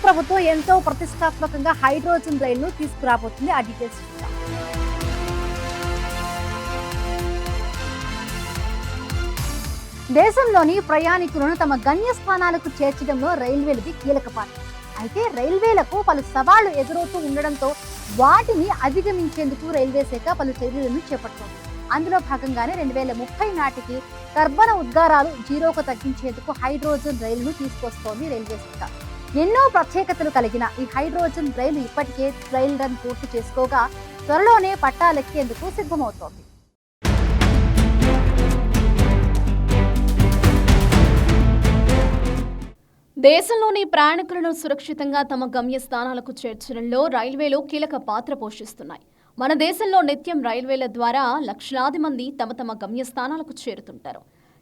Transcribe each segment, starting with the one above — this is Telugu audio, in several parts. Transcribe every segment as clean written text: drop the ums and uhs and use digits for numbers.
ప్రభుత్వం ఎంతో ప్రతిష్టాత్మకంగా హైడ్రోజన్ రైలును తీసుకురాబోతుంది. ఆ డీటెయిల్స్ చూద్దాం. దేశంలోని ప్రయాణికులను తమ గమ్యస్థానాలకు చేర్చడంలో రైల్వేలది కీలక పాత్ర. అయితే రైల్వేలకు పలు సవాళ్లు ఎదురవుతూ ఉండడంతో వాటిని అధిగమించేందుకు రైల్వే శాఖ పలు చర్యలను చేపడుతోంది. అందులో భాగంగానే 2030 నాటికి కర్బన ఉద్గారాలు జీరోకు తగ్గించేందుకు హైడ్రోజన్ రైలును తీసుకొస్తోంది రైల్వే శాఖ. ఎన్నో ప్రత్యేకతలు కలిగిన ఈ హైడ్రోజన్ రైలు ఇప్పటికే ట్రయల్ రన్ పూర్తి చేసుకోగా త్వరలోనే పట్టాలెక్కేందుకు సిద్ధమవుతోంది. దేశంలోని ప్రయాణికులను సురక్షితంగా తమ గమ్యస్థానాలకు చేర్చడంలో రైల్వేలు కీలక పాత్ర పోషిస్తున్నాయి. మన దేశంలో నిత్యం రైల్వేల ద్వారా లక్షలాది మంది తమ తమ గమ్యస్థానాలకు చేరుతుంటారు.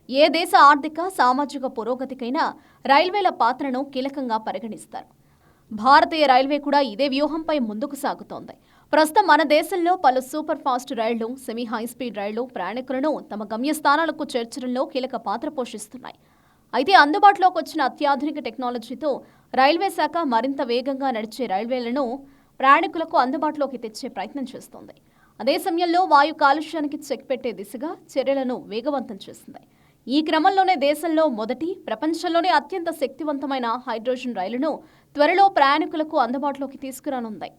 ఏ దేశ ఆర్థిక సామాజిక పురోగతికైనా రైల్వేల పాత్రను కీలకంగా పరిగణిస్తారు. భారతీయ రైల్వే కూడా ఇదే వ్యూహంపై ముందుకు సాగుతోంది. ప్రస్తుతం మన దేశంలో పలు సూపర్ ఫాస్ట్ రైళ్లు, సెమీ హైస్పీడ్ రైళ్లు ప్రయాణికులను తమ గమ్యస్థానాలకు చేర్చడంలో కీలక పాత్ర పోషిస్తున్నాయి. అయితే అందుబాటులోకి వచ్చిన అత్యాధునిక టెక్నాలజీతో రైల్వే శాఖ మరింత వేగంగా నడిచే రైల్వేలను ప్రయాణికులకు అందుబాటులోకి తెచ్చే ప్రయత్నం చేస్తోంది. అదే సమయంలో వాయు కాలుష్యానికి చెక్ పెట్టే దిశగా చర్యలను వేగవంతం చేస్తుంది. ఈ క్రమంలోనే దేశంలో మొదటి, ప్రపంచంలోనే అత్యంత శక్తివంతమైన హైడ్రోజన్ రైలును త్వరలో ప్రయాణికులకు అందుబాటులోకి తీసుకురానుంది.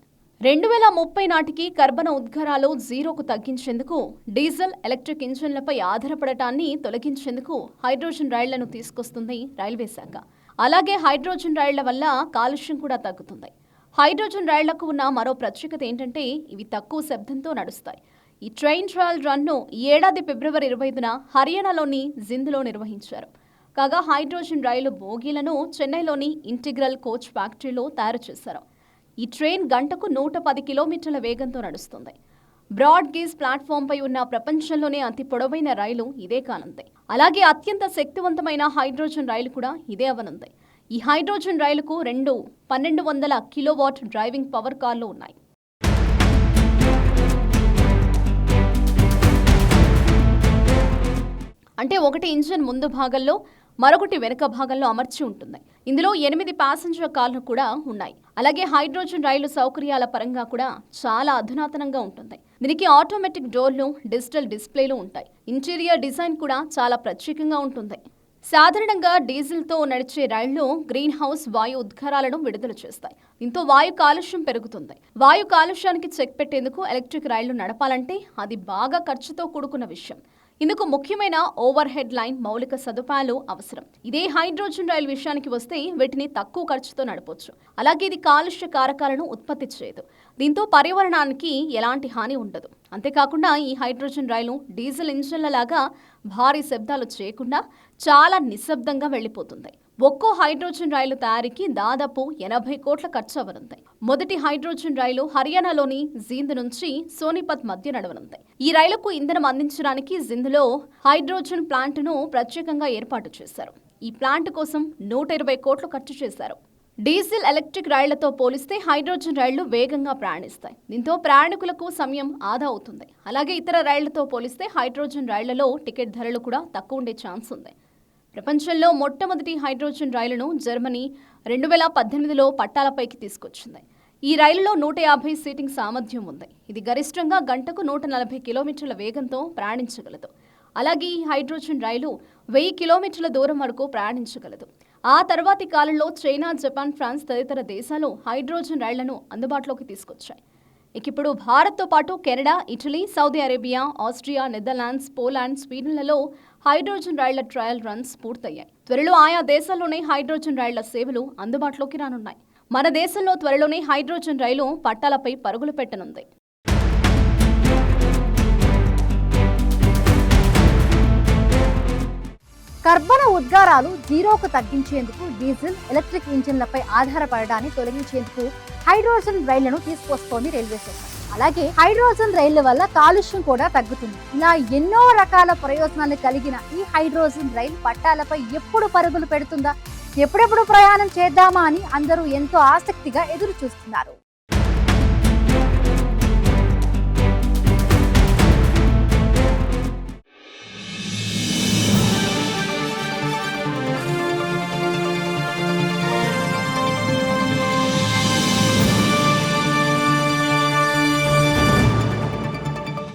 2030 నాటికి కర్బన ఉద్గారాలు జీరోకు తగ్గించేందుకు డీజిల్, ఎలక్ట్రిక్ ఇంజన్లపై ఆధారపడటాన్ని తొలగించేందుకు హైడ్రోజన్ రైళ్లను తీసుకొస్తుంది రైల్వే శాఖ. అలాగే హైడ్రోజన్ రైళ్ల వల్ల కాలుష్యం కూడా తగ్గుతుంది. హైడ్రోజన్ రైళ్లకు ఉన్న మరో ప్రత్యేకత ఏంటంటే ఇవి తక్కువ శబ్దంతో నడుస్తాయి. ఈ ట్రైన్ ట్రయల్ రన్ను ఈ ఏడాది ఫిబ్రవరి 25న హర్యానాలోని జింద్లో నిర్వహించారు. కాగా హైడ్రోజన్ రైలు బోగీలను చెన్నైలోని ఇంటిగ్రల్ కోచ్ ఫ్యాక్టరీలో తయారు చేశారు. ఈ ట్రైన్ గంటకు 110 కిలోమీటర్ల వేగంతో నడుస్తుంది. బ్రాడ్ గేజ్ ప్లాట్ఫామ్పై ఉన్న ప్రపంచంలోనే అతి పొడవైన రైలు ఇదే కానుంది. అలాగే అత్యంత శక్తివంతమైన హైడ్రోజన్ రైలు కూడా ఇదే అవనుంది. ఈ హైడ్రోజన్ రైలుకు 1200 కిలోవాట్ డ్రైవింగ్ పవర్ కార్లు ఉన్నాయి. అంటే ఒకటి ఇంజిన్ ముందు భాగంలో, మరొకటి వెనుక భాగంలో అమర్చి ఉంటుంది. ఇందులో 8 ప్యాసింజర్ కార్లు కూడా ఉన్నాయి. అలాగే హైడ్రోజన్ రైలు సౌకర్యాల పరంగా కూడా చాలా అధునాతనంగా ఉంటుంది. దీనికి ఆటోమేటిక్ డోర్లు, డిజిటల్ డిస్ప్లేలు ఉంటాయి. ఇంటీరియర్ డిజైన్ కూడా చాలా ప్రత్యేకంగా ఉంటుంది. సాధారణంగా డీజిల్తో నడిచే రైళ్లు గ్రీన్ హౌస్ వాయు ఉద్గారాలను విడుదల చేస్తాయి. దీంతో వాయు కాలుష్యం పెరుగుతుంది. వాయు కాలుష్యానికి చెక్ పెట్టేందుకు ఎలక్ట్రిక్ రైళ్లు నడపాలంటే అది బాగా ఖర్చుతో కూడుకున్న విషయం. ఇందుకు ముఖ్యమైన ఓవర్ హెడ్ లైన్ మౌలిక సదుపాయాలు అవసరం. ఇదే హైడ్రోజన్ రైలు విషయానికి వస్తే వీటిని తక్కువ ఖర్చుతో నడపొచ్చు. అలాగే ఇది కాలుష్య కారకాలను ఉత్పత్తి చేయదు. దీంతో పర్యావరణానికి ఎలాంటి హాని ఉండదు. అంతేకాకుండా ఈ హైడ్రోజన్ రైలు డీజిల్ ఇంజన్ల లాగా భారీ శబ్దాలు చేయకుండా చాలా నిశ్శబ్దంగా వెళ్లిపోతుంది. ఒక్కో హైడ్రోజన్ రైలు తయారీకి దాదాపు 80 కోట్ల ఖర్చు అవనుంది. మొదటి హైడ్రోజన్ రైలు హర్యానాలోని జీంద్ నుంచి సోనిపత్ మధ్య నడవనుంది. ఈ రైలుకు ఇంధనం అందించడానికి జింద్లో హైడ్రోజన్ ప్లాంట్ను ప్రత్యేకంగా ఏర్పాటు చేశారు. ఈ ప్లాంట్ కోసం 120 కోట్లు ఖర్చు చేశారు. డీజిల్, ఎలక్ట్రిక్ రైళ్లతో పోలిస్తే హైడ్రోజన్ రైళ్లు వేగంగా ప్రయాణిస్తాయి. దీంతో ప్రయాణికులకు సమయం ఆదా అవుతుంది. అలాగే ఇతర రైళ్లతో పోలిస్తే హైడ్రోజన్ రైళ్లలో టికెట్ ధరలు కూడా తక్కువ ఉండే ఛాన్స్ ఉంది. ప్రపంచంలో మొట్టమొదటి హైడ్రోజన్ రైలును జర్మనీ 2018లో పట్టాలపైకి తీసుకొచ్చింది. ఈ రైలులో 150 సీటింగ్ సామర్థ్యం ఉంది. ఇది గరిష్టంగా గంటకు 140 కిలోమీటర్ల వేగంతో ప్రయాణించగలదు. అలాగే ఈ హైడ్రోజన్ రైలు 1000 కిలోమీటర్ల దూరం వరకు ప్రయాణించగలదు. ఆ తర్వాతి కాలంలో చైనా, జపాన్, ఫ్రాన్స్ తదితర దేశాలు హైడ్రోజన్ రైళ్లను అందుబాటులోకి తీసుకొచ్చాయి. ఇప్పుడు భారత్తో పాటు Canada, Italy, Saudi Arabia, Austria, Netherlands, Poland, స్వీడన్లలో హైడ్రోజన్ రైళ్ల ట్రయల్ రన్స్ పూర్తయ్యాయి. త్వరలో ఆయా దేశాల్లోనే హైడ్రోజన్ రైళ్ల సేవలు అందుబాటులోకి రానున్నాయి. మన దేశంలో త్వరలోనే హైడ్రోజన్ రైలు పట్టాలపై పరుగులు పెట్టనుంది. కర్బన ఉద్గారాలు జీరోకు తగ్గించేందుకు డీజిల్, ఎలక్ట్రిక్ ఇంజిన్లపై ఆధారపడడాన్ని తొలగించేందుకు హైడ్రోజన్ రైళ్లను తీసుకొస్తోంది రైల్వే శాఖ. అలాగే హైడ్రోజన్ రైళ్ల వల్ల కాలుష్యం కూడా తగ్గుతుంది. ఇలా ఎన్నో రకాల ప్రయోజనాలు కలిగిన ఈ హైడ్రోజన్ రైలు పట్టాలపై ఎప్పుడు పరుగులు పెడుతుందా, ఎప్పుడెప్పుడు ప్రయాణం చేద్దామా అని అందరూ ఎంతో ఆసక్తిగా ఎదురు చూస్తున్నారు.